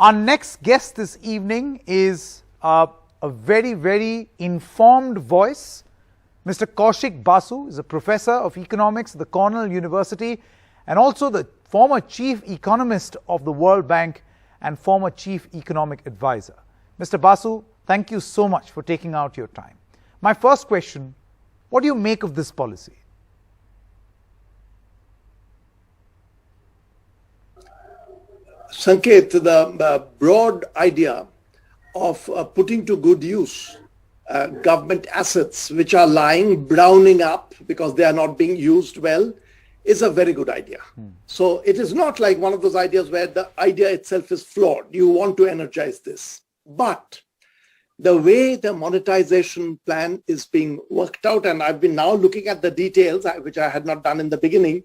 Our next guest this evening is a very, very informed voice. Mr. Kaushik Basu is a professor of economics at the Cornell University and also the former chief economist of the World Bank and former chief economic advisor. Mr. Basu, thank you so much for taking out your time. My first question, what do you make of this policy? Sanket, the broad idea of putting to good use government assets which are lying, browning up because they are not being used well, is a very good idea. So it is not like one of those ideas where the idea itself is flawed. You want to energize this. But the way the monetization plan is being worked out, and I've been now looking at the details, which I had not done in the beginning,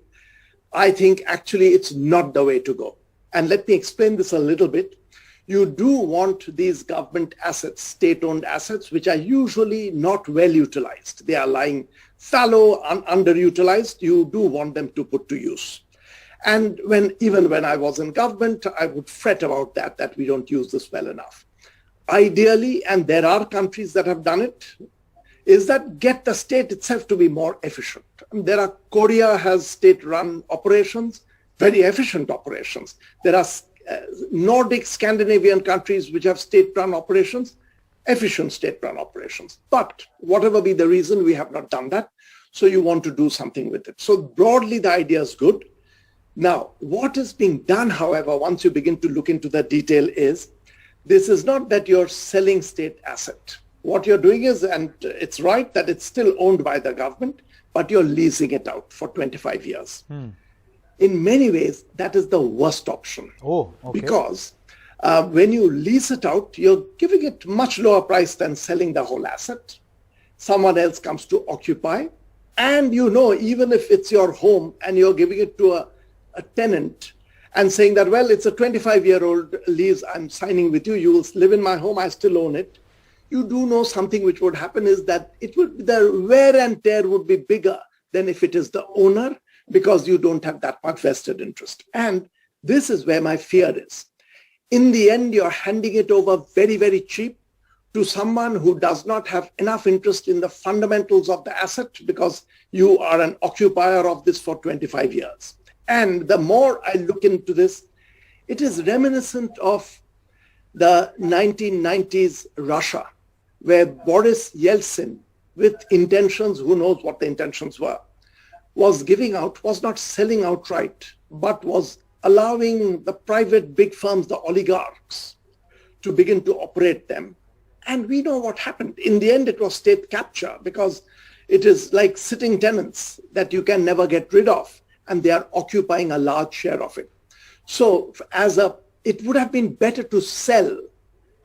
I think actually it's not the way to go. And let me explain this a little bit. You do want these government assets, state-owned assets, which are usually not well utilized. They are lying fallow, underutilized. You do want them to put to use. And even when I was in government, I would fret about that we don't use this well enough. Ideally, and there are countries that have done it, is that get the state itself to be more efficient. Korea has state-run operations, very efficient operations. There are Nordic, Scandinavian countries which have state-run operations, efficient state-run operations. But whatever be the reason, we have not done that. So you want to do something with it. So broadly, the idea is good. Now, what is being done, however, once you begin to look into the detail is, this is not that you're selling state asset. What you're doing is, and it's right that it's still owned by the government, but you're leasing it out for 25 years. In many ways, that is the worst option. Oh, okay. Because when you lease it out, you're giving it much lower price than selling the whole asset. Someone else comes to occupy. And even if it's your home and you're giving it to a tenant and saying that, well, it's a 25-year-old lease, I'm signing with you, you will live in my home, I still own it. You do know something which would happen is that the wear and tear would be bigger than if it is the owner, because you don't have that much vested interest. And this is where my fear is. In the end, you're handing it over very, very cheap to someone who does not have enough interest in the fundamentals of the asset because you are an occupier of this for 25 years. And the more I look into this, it is reminiscent of the 1990s Russia, where Boris Yeltsin, with intentions, who knows what the intentions were, was giving out, was not selling outright, but was allowing the private big firms, the oligarchs, to begin to operate them. And we know what happened. In the end, it was state capture because it is like sitting tenants that you can never get rid of, and they are occupying a large share of it. So it would have been better to sell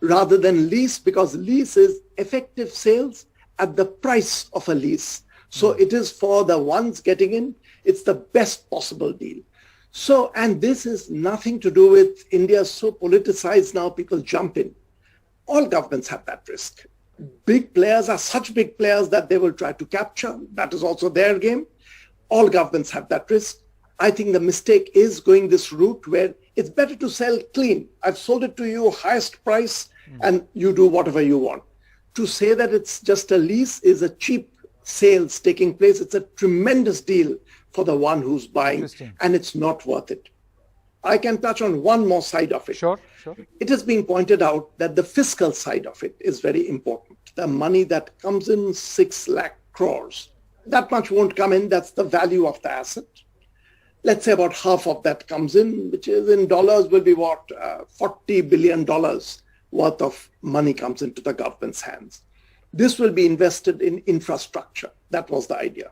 rather than lease, because lease is effective sales at the price of a lease. So it is for the ones getting in, it's the best possible deal. So, and this is nothing to do with India so politicized now, people jump in. All governments have that risk. Big players are such big players that they will try to capture. That is also their game. All governments have that risk. I think the mistake is going this route where it's better to sell clean. I've sold it to you, highest price, and you do whatever you want. To say that it's just a lease is a cheap sales taking place. It's a tremendous deal for the one who's buying, and it's not worth it. I can touch on one more side of it. Sure. It has been pointed out that the fiscal side of it is very important. The money that comes in, 6 lakh crores, that much won't come in. That's the value of the asset. Let's say about half of that comes in, which is in dollars will be what, $40 billion worth of money comes into the government's hands. This will be invested in infrastructure. That was the idea.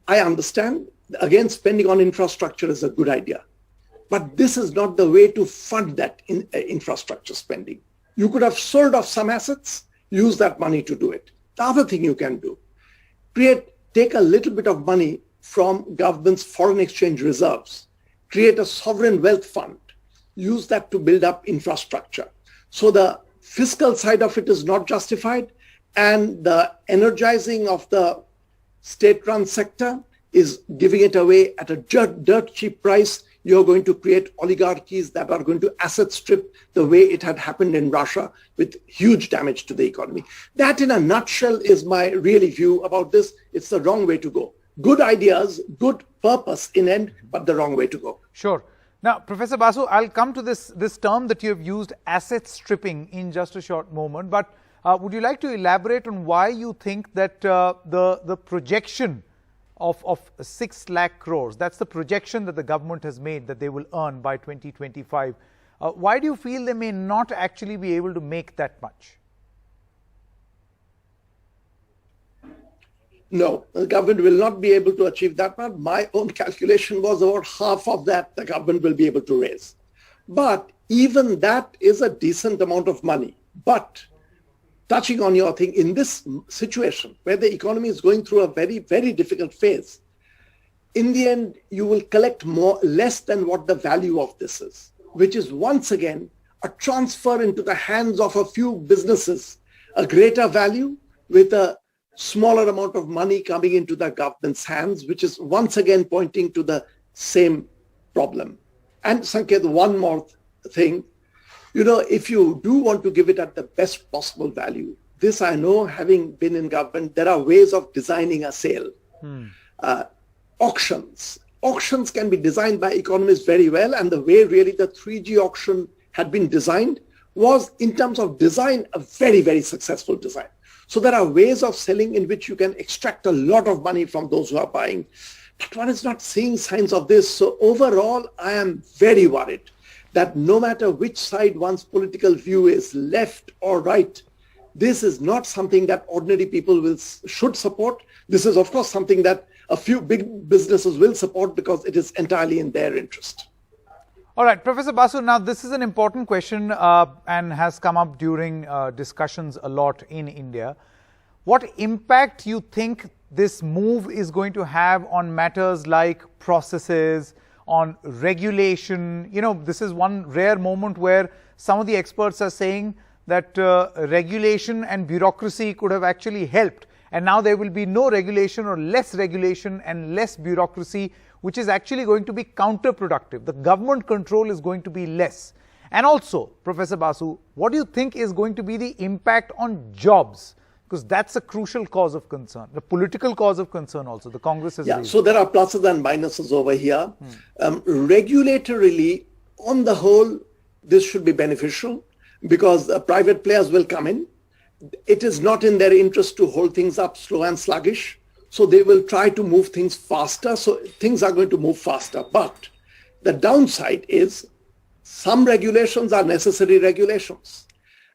I understand, again, spending on infrastructure is a good idea. But this is not the way to fund that infrastructure spending. You could have sold off some assets, use that money to do it. The other thing you can do, take a little bit of money from government's foreign exchange reserves, create a sovereign wealth fund, use that to build up infrastructure. So the fiscal side of it is not justified, and the energizing of the state-run sector is giving it away at a dirt cheap price. you're going to create oligarchies that are going to asset strip the way it had happened in Russia with huge damage to the economy. That in a nutshell is my really view about this. It's the wrong way to go. Good ideas, good purpose in end, but the wrong way to go. Sure. Now, Professor Basu, I'll come to this term that you have used, asset stripping, in just a short moment. But would you like to elaborate on why you think that the projection of 6 lakh crores, that's the projection that the government has made that they will earn by 2025. Why do you feel they may not actually be able to make that much? No, the government will not be able to achieve that much. My own calculation was about half of that the government will be able to raise. But even that is a decent amount of money. But touching on your thing, in this situation where the economy is going through a very, very difficult phase, in the end, you will collect less than what the value of this is, which is once again a transfer into the hands of a few businesses, a greater value with a smaller amount of money coming into the government's hands, which is once again pointing to the same problem. And Sanket, one more thing, if you do want to give it at the best possible value, this I know, having been in government, there are ways of designing a sale. Auctions can be designed by economists very well, and the way really the 3G auction had been designed was, in terms of design, a very, very successful design. So there are ways of selling in which you can extract a lot of money from those who are buying. But one is not seeing signs of this. So overall, I am very worried that no matter which side one's political view is, left or right, this is not something that ordinary people should support. This is, of course, something that a few big businesses will support because it is entirely in their interest. All right, Professor Basu, now this is an important question and has come up during discussions a lot in India. What impact you think this move is going to have on matters like processes, on regulation? This is one rare moment where some of the experts are saying that regulation and bureaucracy could have actually helped. And now there will be no regulation or less regulation and less bureaucracy, which is actually going to be counterproductive. The government control is going to be less. And also, Professor Basu, what do you think is going to be the impact on jobs? Because that's a crucial cause of concern, the political cause of concern also. The Congress has raised. So there are pluses and minuses over here. Regulatorily, on the whole, this should be beneficial because private players will come in. It is not in their interest to hold things up slow and sluggish. So they will try to move things faster. So things are going to move faster. But the downside is some regulations are necessary regulations.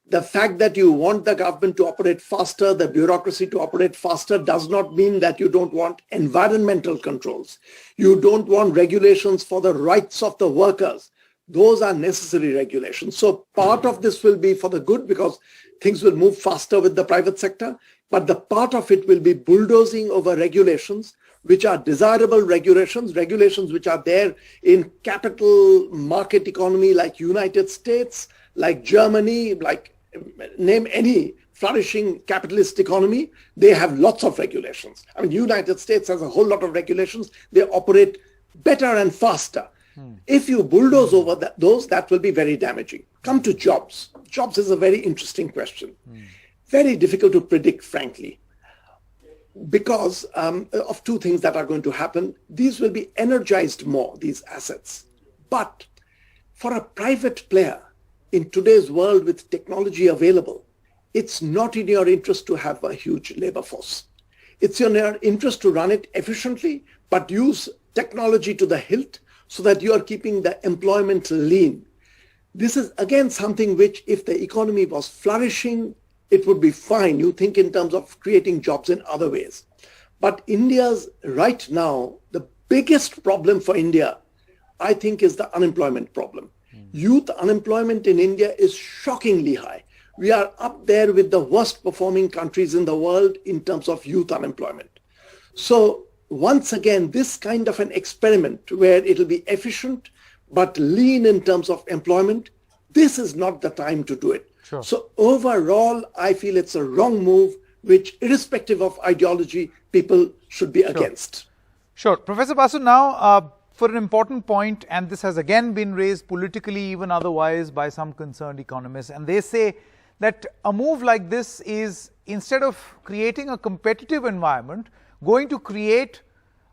The fact that you want the government to operate faster, the bureaucracy to operate faster, does not mean that you don't want environmental controls. You don't want regulations for the rights of the workers. Those are necessary regulations. So part of this will be for the good because things will move faster with the private sector. But the part of it will be bulldozing over regulations, which are desirable regulations which are there in capital market economy like United States, like Germany, like name any flourishing capitalist economy. They have lots of regulations. I mean, United States has a whole lot of regulations. They operate better and faster. If you bulldoze over those, that will be very damaging. Come to jobs. Jobs is a very interesting question. Very difficult to predict, frankly, because of two things that are going to happen. These will be energized more, these assets. But for a private player in today's world with technology available, it's not in your interest to have a huge labor force. It's in your interest to run it efficiently, but use technology to the hilt so that you are keeping the employment lean. This is again something which, if the economy was flourishing, it would be fine. You think in terms of creating jobs in other ways. But India's right now, the biggest problem for India, I think, is the unemployment problem. Youth unemployment in India is shockingly high. We are up there with the worst performing countries in the world in terms of youth unemployment. So once again, this kind of an experiment where it'll be efficient but lean in terms of employment, this is not the time to do it. Sure. So overall, I feel it's a wrong move, which irrespective of ideology, people should be against. Sure. Professor Basu, now for an important point, and this has again been raised politically, even otherwise, by some concerned economists. And they say that a move like this is, instead of creating a competitive environment, going to create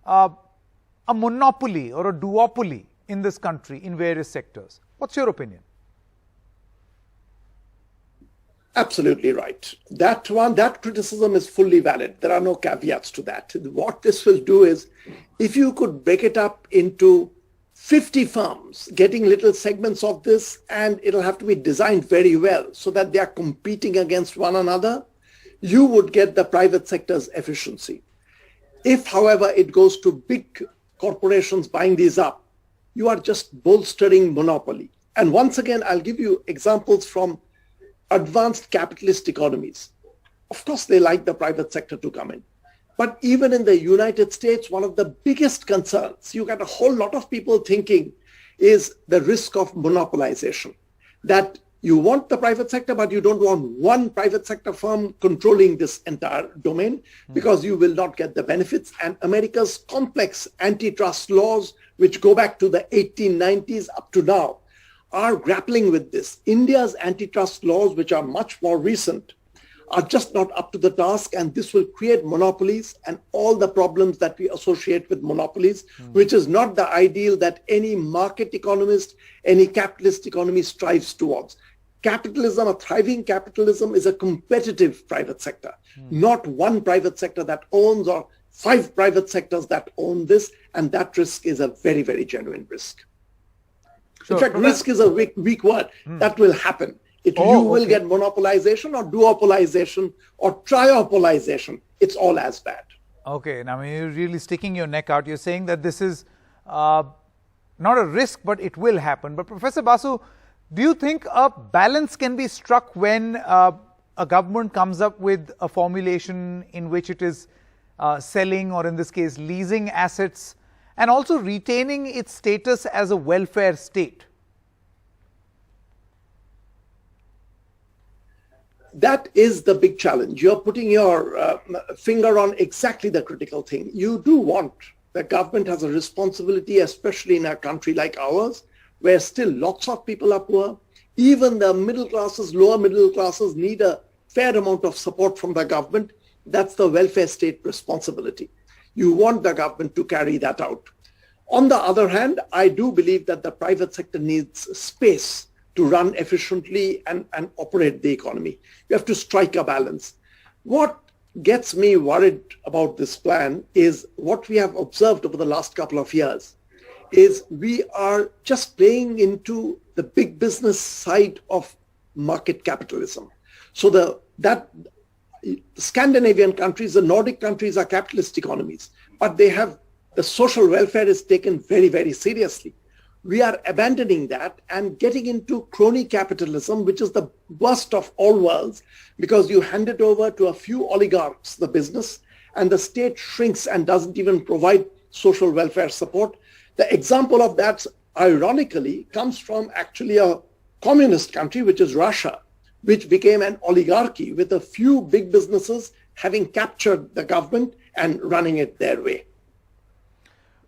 a monopoly or a duopoly in this country in various sectors. What's your opinion? Absolutely right. That criticism is fully valid. There are no caveats to that. What this will do is, if you could break it up into 50 firms getting little segments of this, and it'll have to be designed very well so that they are competing against one another, you would get the private sector's efficiency. If, however, it goes to big corporations buying these up, you are just bolstering monopoly. And once again, I'll give you examples from advanced capitalist economies. Of course, they like the private sector to come in. But even in the United States, one of the biggest concerns, you got a whole lot of people thinking, is the risk of monopolization. That you want the private sector, but you don't want one private sector firm controlling this entire domain, because you will not get the benefits. And America's complex antitrust laws, which go back to the 1890s up to now, are grappling with this. India's antitrust laws, which are much more recent, are just not up to the task, and this will create monopolies and all the problems that we associate with monopolies, which is not the ideal that any market economist, any capitalist economy strives towards. Capitalism, a thriving capitalism, is a competitive private sector, not one private sector that owns or 5 private sectors that own this, and that risk is a very, very genuine risk. Sure. In fact, risk is a weak word. That will happen. You will get monopolization or duopolization or triopolization. It's all as bad. Okay, now you're really sticking your neck out. You're saying that this is not a risk, but it will happen. But Professor Basu, do you think a balance can be struck when a government comes up with a formulation in which it is selling, or in this case, leasing assets, and also retaining its status as a welfare state? That is the big challenge. You're putting your finger on exactly the critical thing. You do want, the government has a responsibility, especially in a country like ours, where still lots of people are poor. Even the middle classes, lower middle classes need a fair amount of support from the government. That's the welfare state responsibility. You want the government to carry that out. On the other hand, I do believe that the private sector needs space to run efficiently and operate the economy. You have to strike a balance. What gets me worried about this plan is what we have observed over the last couple of years is we are just playing into the big business side of market capitalism. So the Scandinavian countries, the Nordic countries are capitalist economies, but they have the social welfare is taken very, very seriously. We are abandoning that and getting into crony capitalism, which is the worst of all worlds, because you hand it over to a few oligarchs, the business, and the state shrinks and doesn't even provide social welfare support. The example of that, ironically, comes from actually a communist country, which is Russia, which became an oligarchy with a few big businesses having captured the government and running it their way.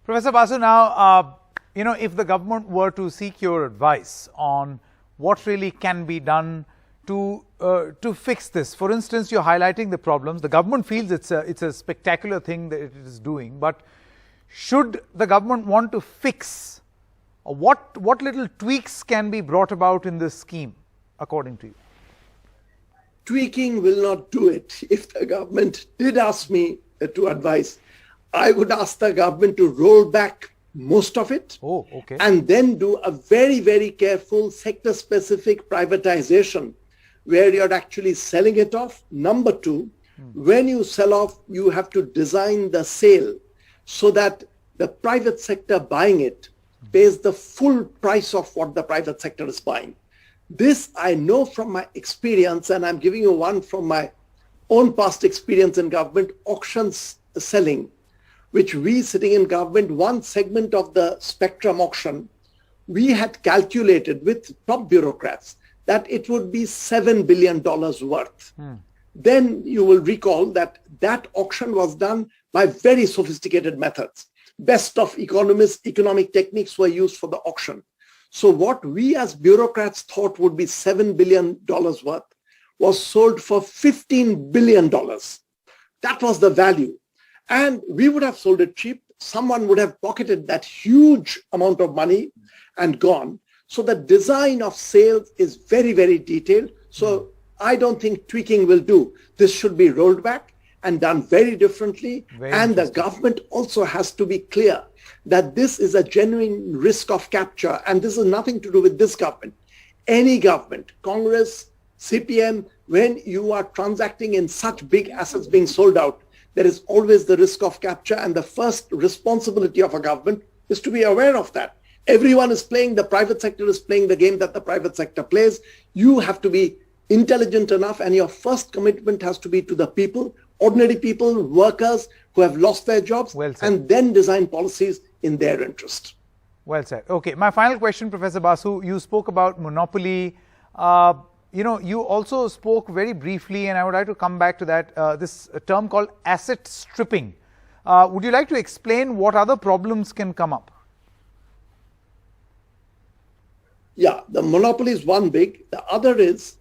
Professor Basu, now, if the government were to seek your advice on what really can be done to fix this. For instance, you're highlighting the problems. The government feels it's a spectacular thing that it is doing, but should the government want to fix, what little tweaks can be brought about in this scheme, according to you? Tweaking will not do it. If the government did ask me to advise, I would ask the government to roll back most of it, and then do a very, very careful sector-specific privatization where you're actually selling it off. Number 2, when you sell off, you have to design the sale so that the private sector buying it pays the full price of what the private sector is buying. This I know from my experience, and I'm giving you one from my own past experience in government, auctions selling, which we sitting in government, one segment of the spectrum auction, we had calculated with top bureaucrats that it would be $7 billion worth. Then you will recall that auction was done by very sophisticated methods. best of economists, economic techniques were used for the auction. So what we as bureaucrats thought would be $7 billion worth was sold for $15 billion. That was the value. And we would have sold it cheap. Someone would have pocketed that huge amount of money and gone. So the design of sales is very, very detailed. So I don't think tweaking will do. This should be rolled back and done very differently. And the government also has to be clear that this is a genuine risk of capture. And this is nothing to do with this government. Any government, Congress, CPM, when you are transacting in such big assets being sold out, there is always the risk of capture. And the first responsibility of a government is to be aware of that. Everyone is playing, the private sector is playing the game that the private sector plays. You have to be intelligent enough, and your first commitment has to be to the people, ordinary people, workers who have lost their jobs, and then design policies in their interest. Well said. Okay, my final question, Professor Basu, you spoke about monopoly. You also spoke very briefly, and I would like to come back to that, this term called asset stripping. Would you like to explain what other problems can come up? Yeah, the monopoly is one big. The other is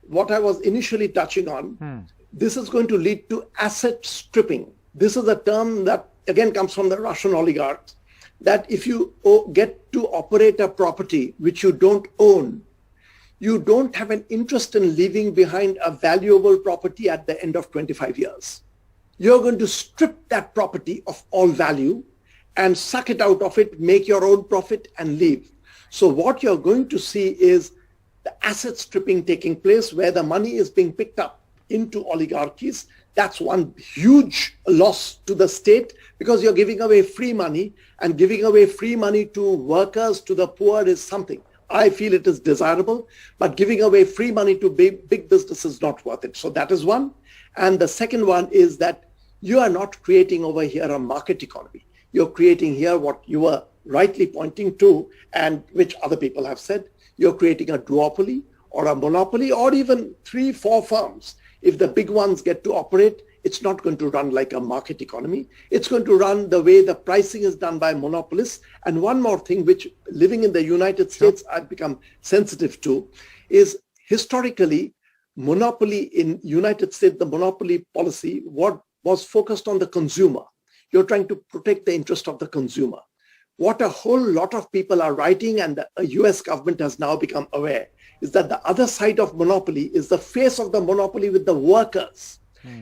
what I was initially touching on. This is going to lead to asset stripping. This is a term that again comes from the Russian oligarchs, that if you get to operate a property which you don't own, you don't have an interest in leaving behind a valuable property at the end of 25 years. You're going to strip that property of all value and suck it out of it, make your own profit and leave. So what you're going to see is the asset stripping taking place, where the money is being picked up into oligarchies. That's one huge loss to the state, because you're giving away free money, and giving away free money to workers, to the poor, is something. I feel it is desirable, but giving away free money to big business is not worth it. So that is one. And the second one is that you are not creating over here a market economy. You're creating here what you were rightly pointing to, and which other people have said. You're creating a duopoly or a monopoly, or even 3-4 firms. If the big ones get to operate, it's not going to run like a market economy. It's going to run the way the pricing is done by monopolists. And one more thing, which living in the United States, I've become sensitive to, is historically, monopoly in United States, the monopoly policy, what was focused on the consumer. You're trying to protect the interest of the consumer. What a whole lot of people are writing, and the US government has now become aware, is that the other side of monopoly is the face of the monopoly with the workers.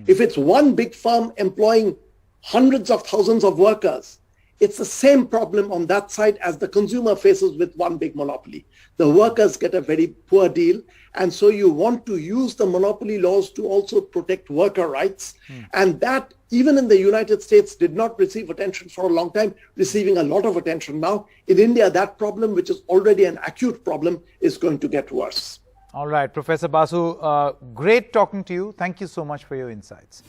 If it's one big firm employing hundreds of thousands of workers, it's the same problem on that side as the consumer faces with one big monopoly. The workers get a very poor deal, and so you want to use the monopoly laws to also protect worker rights. And that, even in the United States, did not receive attention for a long time, receiving a lot of attention now. In India, that problem, which is already an acute problem, is going to get worse. All right, Professor Basu, great talking to you. Thank you so much for your insights.